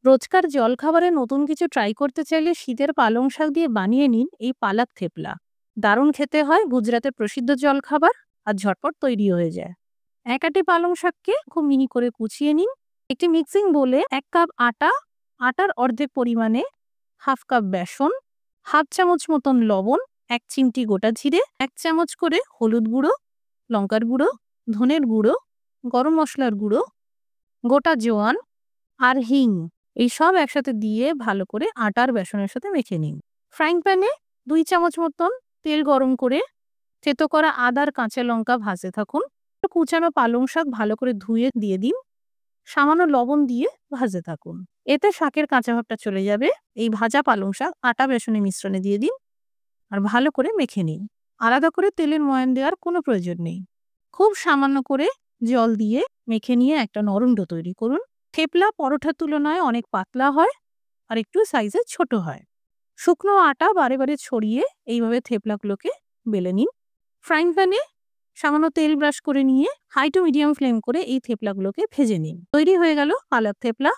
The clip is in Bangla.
রোজকার জলখাবারে নতুন কিছু ট্রাই করতে চাইলে শীতের পালং শাক দিয়ে বানিয়ে নিন এই পালাক থেপলা। দারুণ খেতে হয়, গুজরাতের প্রসিদ্ধ জলখাবার, আর ঝটপট তৈরি হয়ে যায়। এক আটি পালং শাককে খুব মিহি করে কুচিয়ে নিন। একটি মিক্সিং বোলে 1 কাপ আটা, আটার অর্ধেক পরিমাণে হাফ কাপ বেসন, হাফ চামচ মতন লবণ, 1 চিমটি গোটা জিরে, 1 চামচ করে হলুদ গুঁড়ো, লঙ্কার গুঁড়ো, ধনের গুঁড়ো, গরম মশলার গুঁড়ো, গোটা জোয়ান আর হিং, এই সব একসাথে দিয়ে ভালো করে আটার বেসনের সাথে মেখে নিন। ফ্রাইং প্যানে 2 চামচ মতন তেল গরম করে থেতো করা আদা আর কাঁচা লঙ্কা ভাজতে থাকুন। কুচানো পালং শাক ভালো করে ধুয়ে দিয়ে দিন। সামান্য লবণ দিয়ে ভাজতে থাকুন। এতে শাকের কাঁচা ভাবটা চলে যাবে। এই ভাজা পালং শাক আটা বেসনের মিশ্রণে দিয়ে দিন আর ভালো করে মেখে নিন। আলাদা করে তেলের ময়ান দেওয়ার কোনো প্রয়োজন নেই। খুব সামান্য করে জল দিয়ে মেখে নিয়ে একটা নরম ডো তৈরি করুন। থেপলা পরোটার তুলনায় অনেক পাতলা হয় আর একটু সাইজে ছোট হয়। শুকনো আটা বারে বারে ছড়িয়ে এইভাবে থেপলাগুলোকে বেলে নিন। ফ্রাইং প্যানে সামান্য তেল ব্রাশ করে নিয়ে হাই টু মিডিয়াম ফ্লেম করে এই থেপলাগুলোকে ভেজে নিন। তৈরি হয়ে গেল পালক থেপলা।